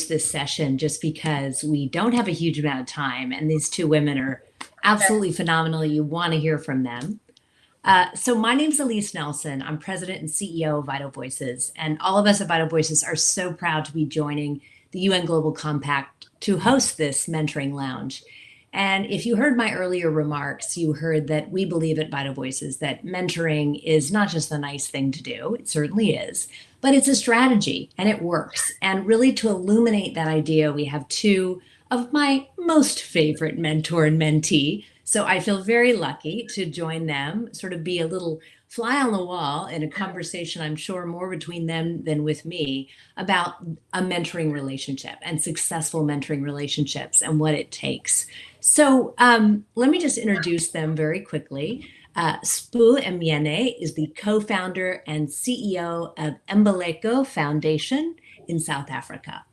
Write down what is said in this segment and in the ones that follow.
this session just because we don't have a huge amount of time, and these two women are absolutely phenomenal. You want to hear from them. So my name's Elise Nelson. I'm president and CEO of Vital Voices, and all of us at Vital Voices are so proud to be joining the UN Global Compact to host this mentoring lounge. And if you heard my earlier remarks, you heard that we believe at Vital Voices that mentoring is not just a nice thing to do, it certainly is, but it's a strategy and it works. And really to illuminate that idea, we have two of my most favorite mentor and mentee. So I feel very lucky to join them, sort of be a little fly on the wall in a conversation, I'm sure more between them than with me, about a mentoring relationship and successful mentoring relationships and what it takes. So let me just introduce them very quickly. Sbu and Myeni is the co-founder and CEO of Mbeleko Foundation in South Africa.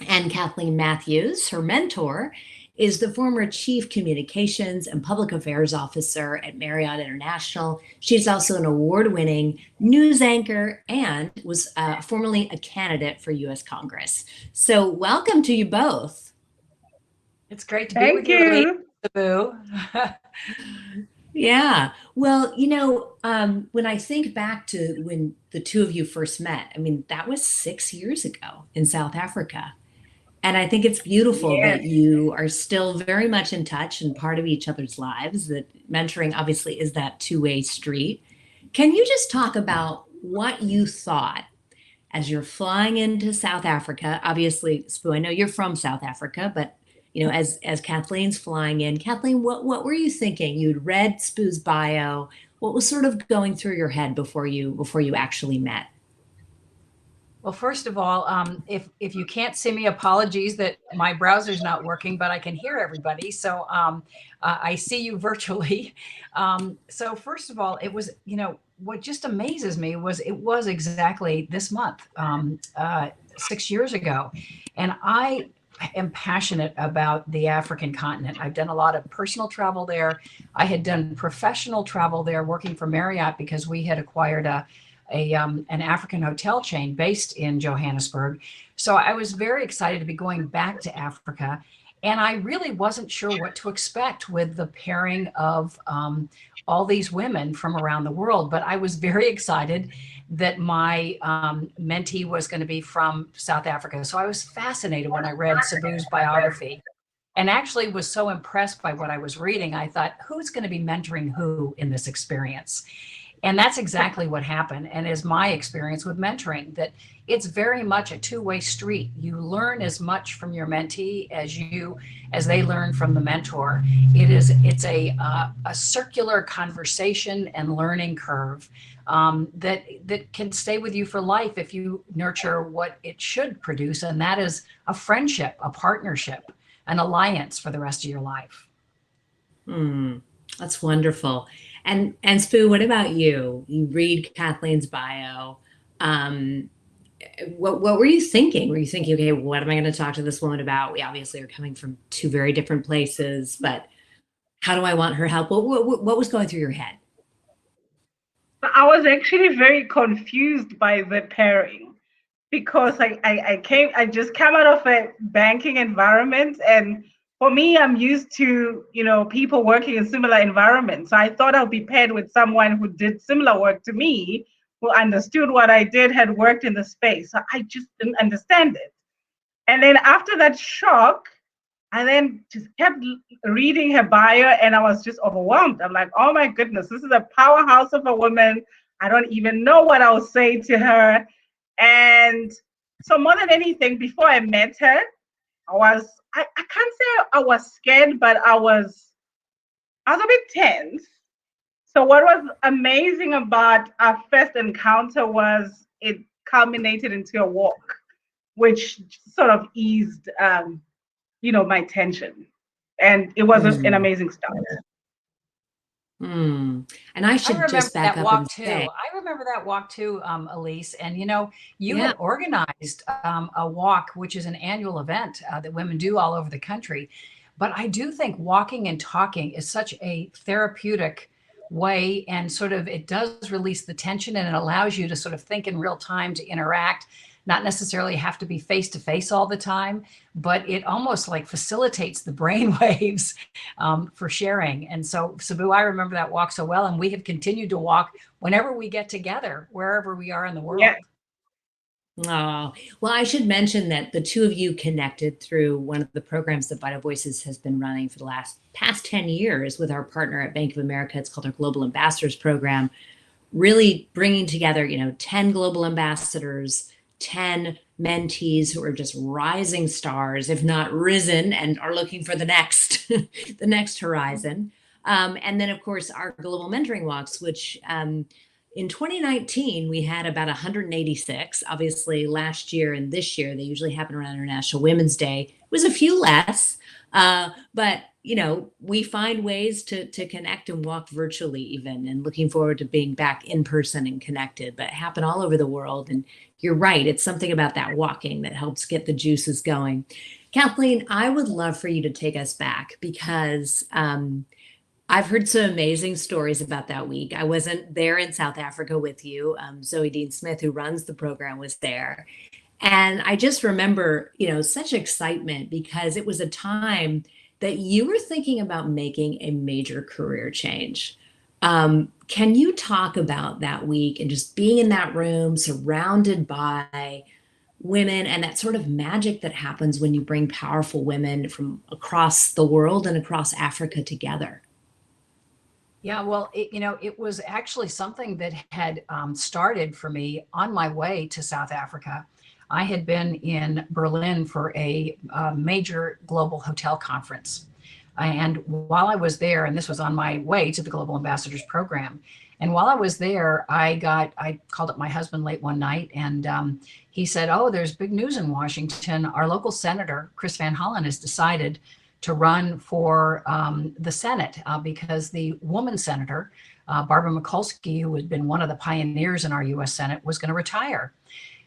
And Kathleen Matthews, her mentor, is the former Chief Communications and Public Affairs Officer at Marriott International. She's also an award-winning news anchor and was formerly a candidate for U.S. Congress. So welcome to you both. It's great to be with you, Sbu. Yeah. Well, you know, when I think back to when the two of you first met, I mean, that was 6 years ago in South Africa. And I think it's beautiful that you are still very much in touch and part of each other's lives, that mentoring obviously is that two-way street. Can you just talk about what you thought as you're flying into South Africa? Obviously, Sbu, I know you're from South Africa, but you know, as Kathleen's flying in, Kathleen, what were you thinking? You'd read Sbu's bio. What was sort of going through your head before you actually met? Well, first of all, if you can't see me, apologies that my browser's not working, but I can hear everybody. So I see you virtually. So first of all, it was, you know, what just amazes me was it was exactly this month, 6 years ago. And I am passionate about the African continent. I've done a lot of personal travel there. I had done professional travel there working for Marriott because we had acquired an African hotel chain based in Johannesburg. So I was very excited to be going back to Africa. And I really wasn't sure what to expect with the pairing of all these women from around the world. But I was very excited that my mentee was going to be from South Africa. So I was fascinated when I read Sbu's biography and actually was so impressed by what I was reading. I thought, who's going to be mentoring who in this experience? And that's exactly what happened. And is my experience with mentoring, that it's very much a two-way street. You learn as much from your mentee as they learn from the mentor. It's a circular conversation and learning curve that can stay with you for life if you nurture what it should produce. And that is a friendship, a partnership, an alliance for the rest of your life. That's wonderful. And Sbu, what about you? You read Kathleen's bio. What were you thinking? Were you thinking, okay, what am I going to talk to this woman about? We obviously are coming from two very different places, but how do I want her help? What was going through your head? I was actually very confused by the pairing because I just came out of a banking environment, and for me, I'm used to, you know, people working in similar environments. So I thought I'd be paired with someone who did similar work to me, who understood what I did, had worked in the space. So I just didn't understand it. And then after that shock, I then just kept reading her bio and I was just overwhelmed. I'm like, oh my goodness, this is a powerhouse of a woman. I don't even know what I'll say to her. And so more than anything, before I met her, I can't say I was scared, but I was a bit tense. So what was amazing about our first encounter was it culminated into a walk, which sort of eased, my tension. And it was an amazing start. And I should just back up and say, I remember that walk too, Elise. And you know, you had organized a walk, which is an annual event that women do all over the country. But I do think walking and talking is such a therapeutic way, and sort of it does release the tension and it allows you to sort of think in real time, to interact, not necessarily have to be face to face all the time, but it almost like facilitates the brain waves for sharing. And so, Sabu, I remember that walk so well, and we have continued to walk whenever we get together, wherever we are in the world. Yeah. Oh, well, I should mention that the two of you connected through one of the programs that Vital Voices has been running for the past 10 years with our partner at Bank of America. It's called our Global Ambassadors Program, really bringing together, 10 global ambassadors, 10 mentees who are just rising stars, if not risen, and are looking for the next, the next horizon. And then, of course, our global mentoring walks, which in 2019, we had about 186. Obviously, last year and this year, they usually happen around International Women's Day. It was a few less, but we find ways to connect and walk virtually even, and looking forward to being back in person and connected, but happen all over the world. And you're right, it's something about that walking that helps get the juices going. Kathleen, I would love for you to take us back, because I've heard some amazing stories about that week. I wasn't there in South Africa with you. Zoe Dean Smith, who runs the program, was there. And I just remember, such excitement, because it was a time that you were thinking about making a major career change. Can you talk about that week and just being in that room surrounded by women and that sort of magic that happens when you bring powerful women from across the world and across Africa together? Yeah, well, it was actually something that had started for me on my way to South Africa. I had been in Berlin for a major global hotel conference. And while I was there, and this was on my way to the Global Ambassadors Program, and while I was there, I called up my husband late one night, and he said, "Oh, there's big news in Washington. Our local senator, Chris Van Hollen, has decided to run for the Senate because the woman senator, Barbara Mikulski, who had been one of the pioneers in our U.S. Senate, was going to retire."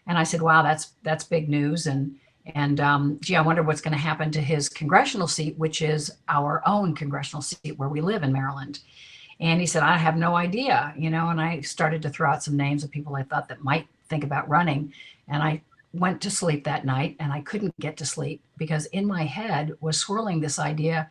And I said, "Wow, that's big news." And gee, I wonder what's going to happen to his congressional seat, which is our own congressional seat where we live in Maryland. And he said, "I have no idea," and I started to throw out some names of people I thought that might think about running. And I went to sleep that night, and I couldn't get to sleep because in my head was swirling this idea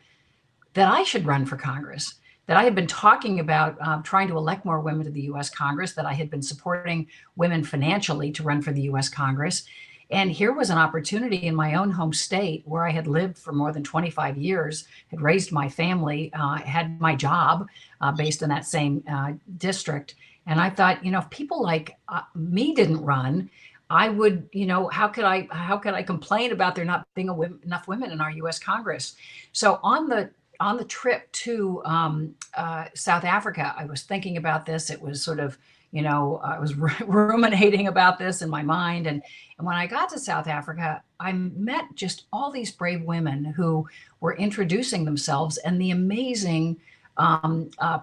that I should run for Congress, that I had been talking about trying to elect more women to the U.S. Congress, that I had been supporting women financially to run for the U.S. Congress. And here was an opportunity in my own home state where I had lived for more than 25 years, had raised my family, had my job based in that same district. And I thought, if people like me didn't run, I would, how could I complain about there not being enough women in our U.S. Congress? So on the trip to South Africa, I was thinking about this. It was sort of, I was ruminating about this in my mind. And when I got to South Africa, I met just all these brave women who were introducing themselves and the amazing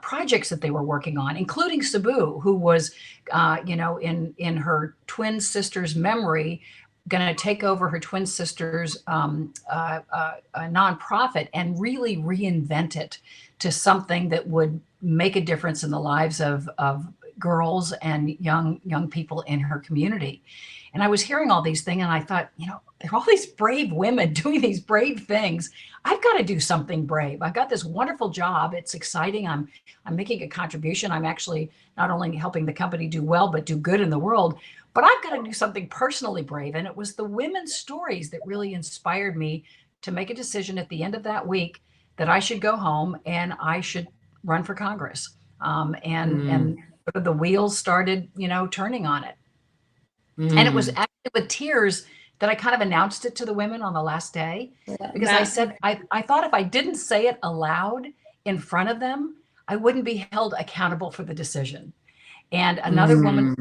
projects that they were working on, including Sabu, who was, in her twin sister's memory, going to take over her twin sister's nonprofit and really reinvent it to something that would make a difference in the lives of girls and young people in her community. And I was hearing all these things, and I thought, there are all these brave women doing these brave things. I've got to do something brave. I've got this wonderful job. It's exciting. I'm making a contribution. I'm actually not only helping the company do well, but do good in the world. But I've got to do something personally brave. And it was the women's stories that really inspired me to make a decision at the end of that week that I should go home and I should run for Congress. And the wheels started, turning on it. And it was actually with tears that I kind of announced it to the women on the last day, because I said, I thought if I didn't say it aloud in front of them, I wouldn't be held accountable for the decision. And another woman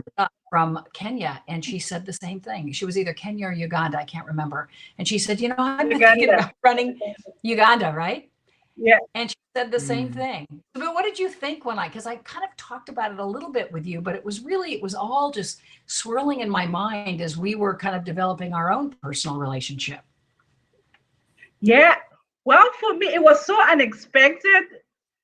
from Kenya, and she said the same thing. She was either Kenya or Uganda, I can't remember. And she said, I'm thinking about running Uganda, right? Yeah. And she said the same thing. But what did you think because I kind of talked about it a little bit with you, but it was all just swirling in my mind as we were kind of developing our own personal relationship. Yeah. Well, for me, it was so unexpected.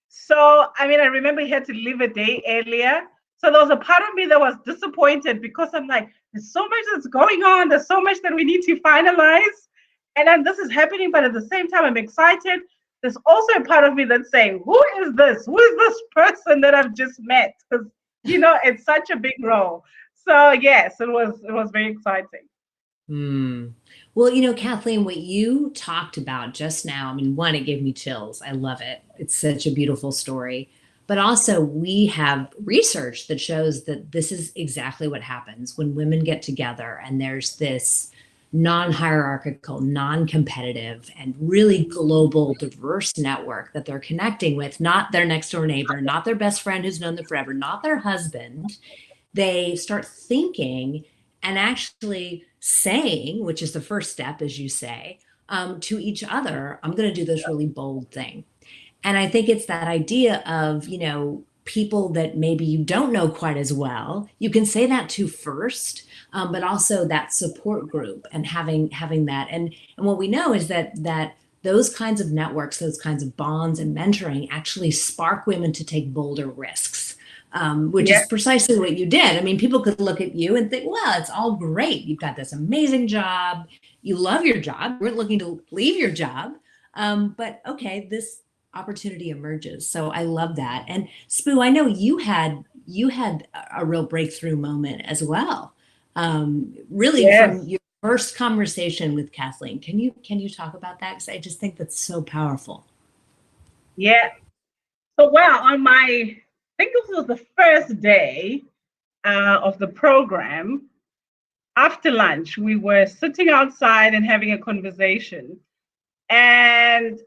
So, I remember he had to leave a day earlier. So there was a part of me that was disappointed because I'm like, there's so much that's going on. There's so much that we need to finalize. And then this is happening, but at the same time, I'm excited. There's also a part of me that's saying, who is this? Who is this person that I've just met? Because, it's such a big role. So yes, it was very exciting. Well, Kathleen, what you talked about just now, I mean, one, it gave me chills. I love it. It's such a beautiful story. But also, we have research that shows that this is exactly what happens when women get together and there's this non-hierarchical, non-competitive, and really global, diverse network that they're connecting with, not their next door neighbor, not their best friend who's known them forever, not their husband. They start thinking and actually saying, which is the first step, as you say, to each other, I'm going to do this really bold thing. And I think it's that idea of, people that maybe you don't know quite as well. You can say that to first, but also that support group and having that. And what we know is that those kinds of networks, those kinds of bonds and mentoring actually spark women to take bolder risks. Which is precisely what you did. I mean, people could look at you and think, well, it's all great. You've got this amazing job. You love your job. We're looking to leave your job. But okay, this opportunity emerges. So I love that. And Spoo, I know you had a real breakthrough moment as well. Really from your first conversation with Kathleen. Can you talk about that? Because I just think that's so powerful. Yeah. So I think this was the first day of the program. After lunch, we were sitting outside and having a conversation. And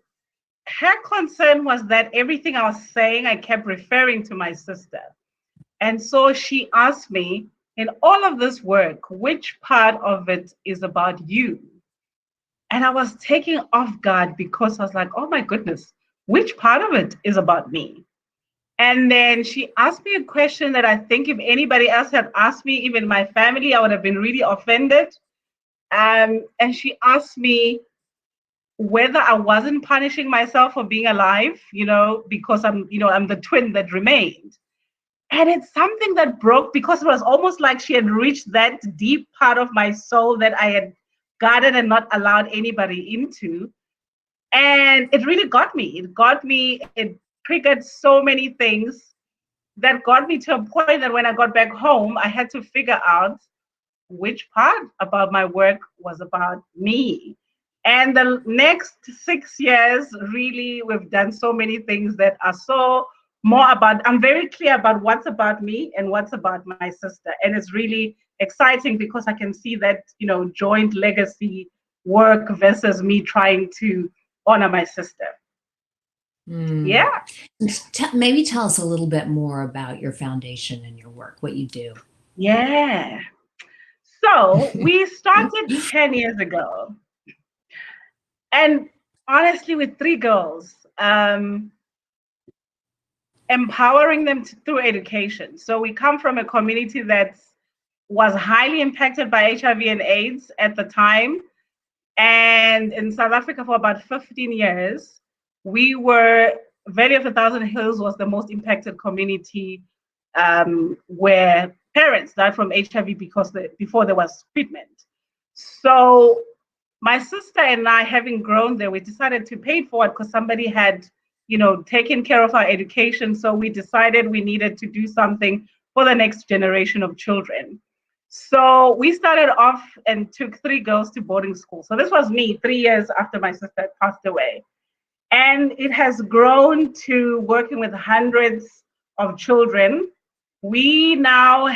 her concern was that everything I was saying, I kept referring to my sister. And so she asked me, in all of this work, which part of it is about you? And I was taken off guard because I was like, oh my goodness, which part of it is about me? And then she asked me a question that I think if anybody else had asked me, even my family, I would have been really offended. And she asked me whether I wasn't punishing myself for being alive, because I'm the twin that remained. And it's something that broke because it was almost like she had reached that deep part of my soul that I had guarded and not allowed anybody into. And it really got me. It triggered so many things that got me to a point that when I got back home, I had to figure out which part about my work was about me. And the next 6 years, really, we've done so many things that are so more about, I'm very clear about what's about me and what's about my sister. And it's really exciting because I can see that, joint legacy work versus me trying to honor my sister. Yeah. Maybe tell us a little bit more about your foundation and your work, what you do. Yeah. So we started 10 years ago. And honestly, with 3 girls, empowering them through education. So we come from a community that was highly impacted by HIV and AIDS at the time. And in South Africa for about 15 years, Valley of a Thousand Hills was the most impacted community where parents died from HIV before there was treatment. So my sister and I, having grown there, we decided to pay it forward because somebody had, taken care of our education. So we decided we needed to do something for the next generation of children. So we started off and took 3 girls to boarding school. So this was me 3 years after my sister had passed away. And it has grown to working with hundreds of children. We now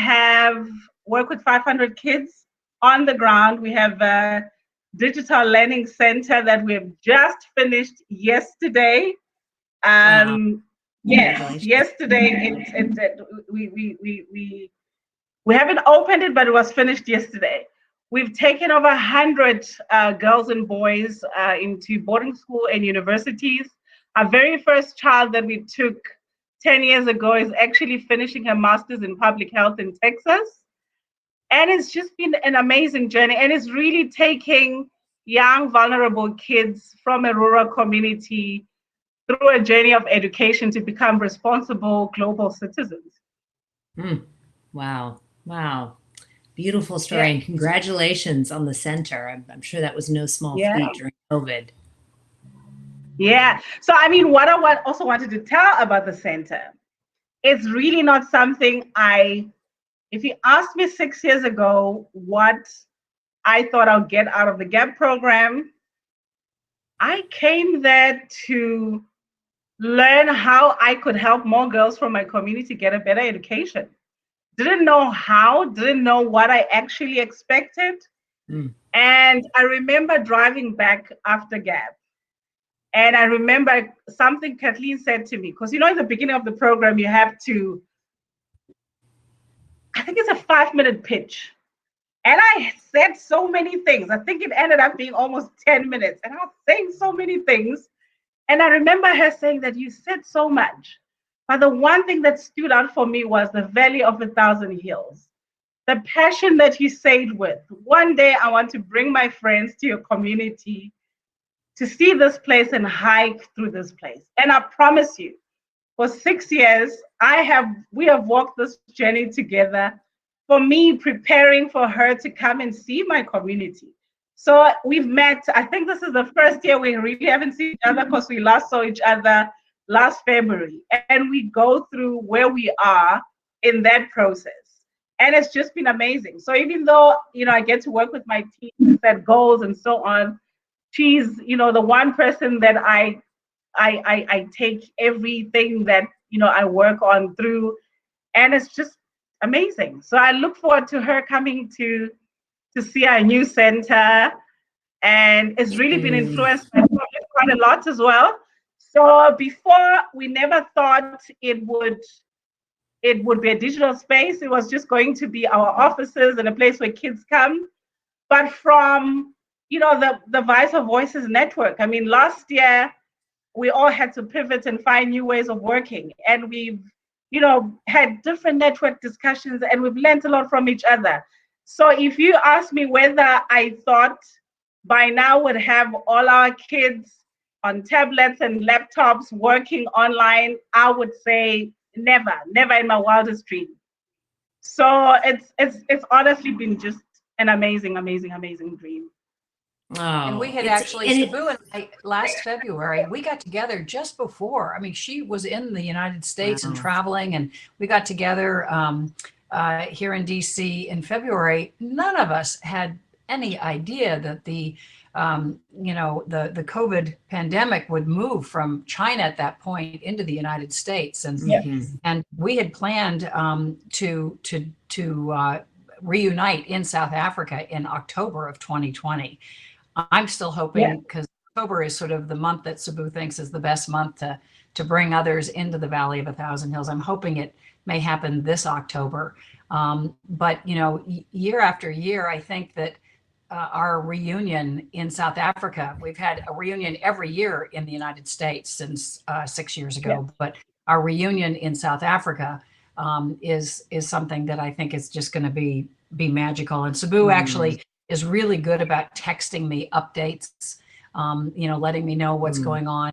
work with 500 kids on the ground. We have a digital learning center that we've just finished yesterday. Wow. Yes, yesterday we haven't opened it, but it was finished yesterday. We've taken over 100 girls and boys into boarding school and universities. Our very first child that we took 10 years ago is actually finishing her master's in public health in Texas. And it's just been an amazing journey. And it's really taking young, vulnerable kids from a rural community through a journey of education to become responsible global citizens. Wow. Beautiful story, and congratulations on the center. I'm sure that was no small feat during COVID. Yeah. So, I mean, what also wanted to tell about the center, it's really not something if you asked me 6 years ago what I thought I'll get out of the GAP program, I came there to learn how I could help more girls from my community get a better education. Didn't know how, didn't know what I actually expected. And I remember driving back after GAP. And I remember something Kathleen said to me, because in the beginning of the program, you have to, I think it's a 5-minute pitch. And I said so many things. I think it ended up being almost 10 minutes. And I was saying so many things. And I remember her saying that you said so much. But the one thing that stood out for me was the Valley of 1,000 Hills. The passion that you said with. One day I want to bring my friends to your community to see this place and hike through this place. And I promise you, for 6 years, we have walked this journey together. For me, preparing for her to come and see my community. So we've met, I think this is the first year we really haven't seen each other because we last saw each other last February. And we go through where we are in that process. And it's just been amazing. So even though, I get to work with my team, set goals and so on, she's, the one person that I take everything that, I work on through, and it's just amazing. So I look forward to her coming to see our new center, and it's really been influenced by quite a lot as well. So before, we never thought it would be a digital space. It was just going to be our offices and a place where kids come. But from, the Voice of Voices network, I mean, last year, we all had to pivot and find new ways of working. And we've, had different network discussions, and we've learned a lot from each other. So if you ask me whether I thought by now would have all our kids on tablets and laptops working online, I would say never in my wildest dream. So it's honestly been just an amazing dream. Oh, and we had Sabu and I, last February, we got together just before. I mean, she was in the United States and traveling, and we got together here in DC in February. None of us had any idea that the COVID pandemic would move from China at that point into the United States, and we had planned to reunite in South Africa in October of 2020. I'm still hoping, because October is sort of the month that Sabu thinks is the best month to bring others into the Valley of 1,000 Hills. I'm hoping it may happen this October. But, year after year, I think that our reunion in South Africa, we've had a reunion every year in the United States since 6 years ago, but our reunion in South Africa is something that I think is just going to be magical. And Sabu actually is really good about texting me updates, letting me know what's going on,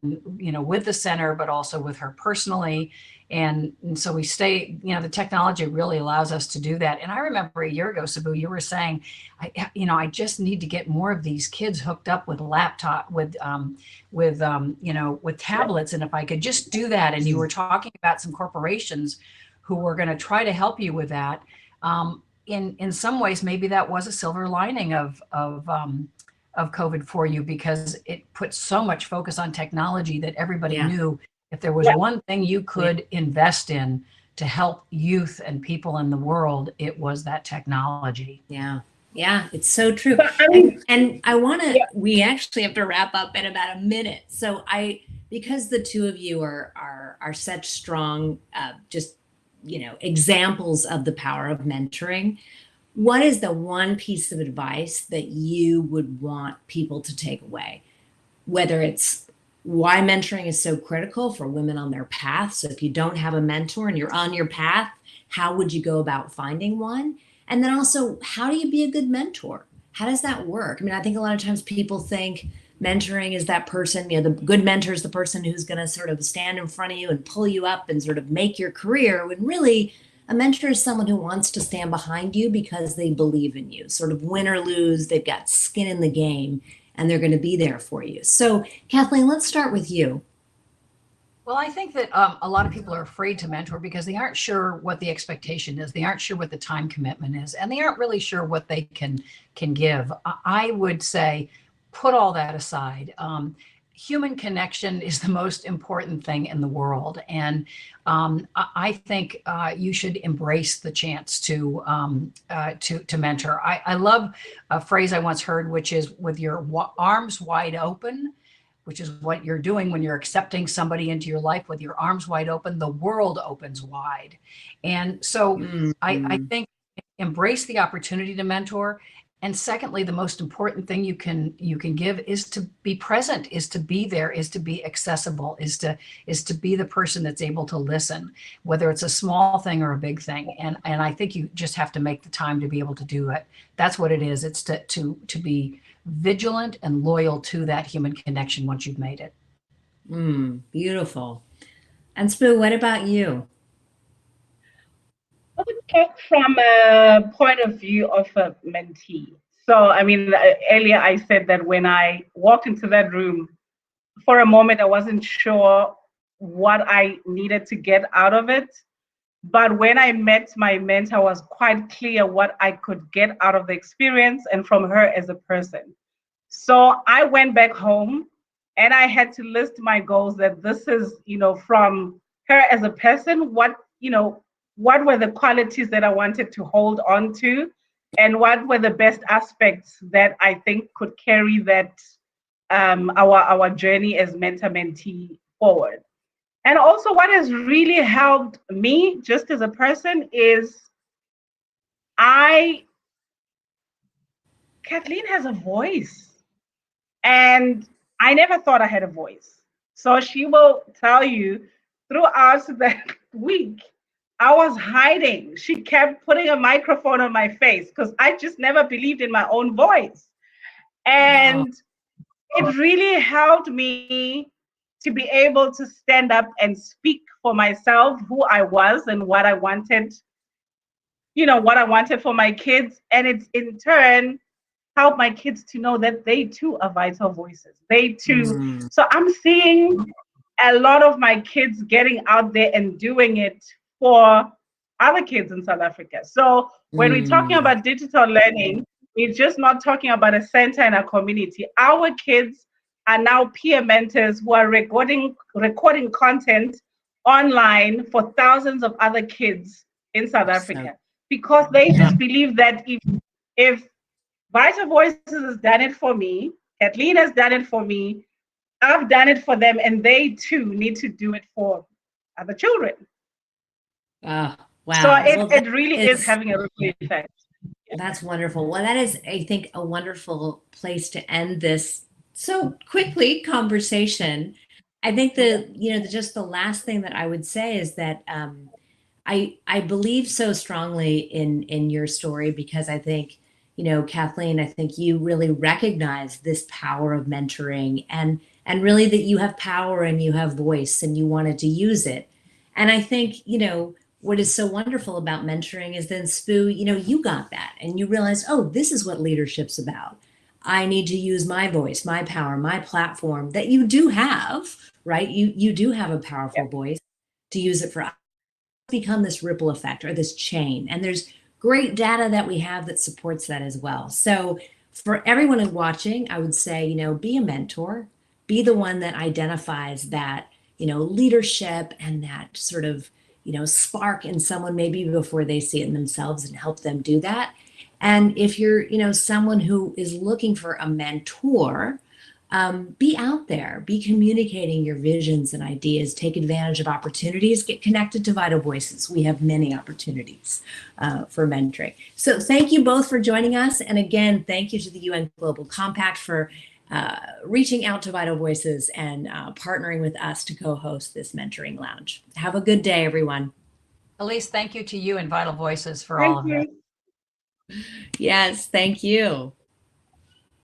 with the center, but also with her personally. And so we stay, the technology really allows us to do that. And I remember a year ago, Sabu, you were saying, I just need to get more of these kids hooked up with with tablets. And if I could just do that, and you were talking about some corporations who were going to try to help you with that. In some ways, maybe that was a silver lining of COVID for you, because it put so much focus on technology that everybody knew if there was one thing you could invest in to help youth and people in the world, it was that technology. Yeah, it's so true. And I want to, we actually have to wrap up in about a minute. So because the two of you are such strong, examples of the power of mentoring, what is the one piece of advice that you would want people to take away? Whether it's why mentoring is so critical for women on their path. So if you don't have a mentor and you're on your path, how would you go about finding one? And then also, how do you be a good mentor? How does that work? I mean, I think a lot of times people think mentoring is that person, the good mentor is the person who's going to sort of stand in front of you and pull you up and sort of make your career, when really a mentor is someone who wants to stand behind you because they believe in you, sort of win or lose, they've got skin in the game and they're going to be there for you. So, Kathleen, let's start with you. Well, I think that a lot of people are afraid to mentor because they aren't sure what the expectation is. They aren't sure what the time commitment is, and they aren't really sure what they can give. I would say, put all that aside. Human connection is the most important thing in the world, and I think you should embrace the chance to mentor. I love a phrase I once heard, which is "with your arms wide open," which is what you're doing when you're accepting somebody into your life with your arms wide open, the world opens wide. And so I think embrace the opportunity to mentor. And secondly, the most important thing you can give is to be present, is to be there, is to be accessible, is to be the person that's able to listen, whether it's a small thing or a big thing. And I think you just have to make the time to be able to do it. That's what it is. It's to be vigilant and loyal to that human connection once you've made it. Beautiful. And Spoo, what about you? I would talk from a point of view of a mentee. So, I mean, earlier I said that when I walked into that room, for a moment, I wasn't sure what I needed to get out of it. But when I met my mentor, I was quite clear what I could get out of the experience and from her as a person. So I went back home and I had to list my goals that this is, from her as a person, what were the qualities that I wanted to hold on to and what were the best aspects that I think could carry that our journey as mentor-mentee forward. And also what has really helped me just as a person is Kathleen has a voice. And I never thought I had a voice. So she will tell you throughout that week, I was hiding. She kept putting a microphone on my face because I just never believed in my own voice. And it really helped me to be able to stand up and speak for myself, who I was and what I wanted, what I wanted for my kids. And it's in turn help my kids to know that they too are vital voices. They too. So I'm seeing a lot of my kids getting out there and doing it for other kids in South Africa. So when we're talking about digital learning, we're just not talking about a center in a community. Our kids are now peer mentors who are recording content online for thousands of other kids in South Africa because they just believe that if Vital Voices has done it for me, Kathleen has done it for me, I've done it for them, and they too need to do it for other children. Wow. So it really is having a ripple effect. That's wonderful. Well, that is, I think, a wonderful place to end this so quickly conversation. I think just the last thing that I would say is that I believe so strongly in your story because I think, Kathleen, I think you really recognize this power of mentoring and really that you have power and you have voice and you wanted to use it. And I think, what is so wonderful about mentoring is then Spoo, you got that and you realized, oh, this is what leadership's about. I need to use my voice, my power, my platform that you do have, right? You do have a powerful voice to use it for become this ripple effect or this chain. And there's great data that we have that supports that as well. So for everyone watching, I would say, be a mentor, be the one that identifies that, leadership and that sort of, spark in someone maybe before they see it in themselves and help them do that. And if you're, someone who is looking for a mentor, be out there, be communicating your visions and ideas, take advantage of opportunities, get connected to Vital Voices. We have many opportunities for mentoring. So thank you both for joining us. And again, thank you to the UN Global Compact for reaching out to Vital Voices and partnering with us to co-host this mentoring lounge. Have a good day, everyone. Elise, thank you to you and Vital Voices for all of it. Yes, thank you.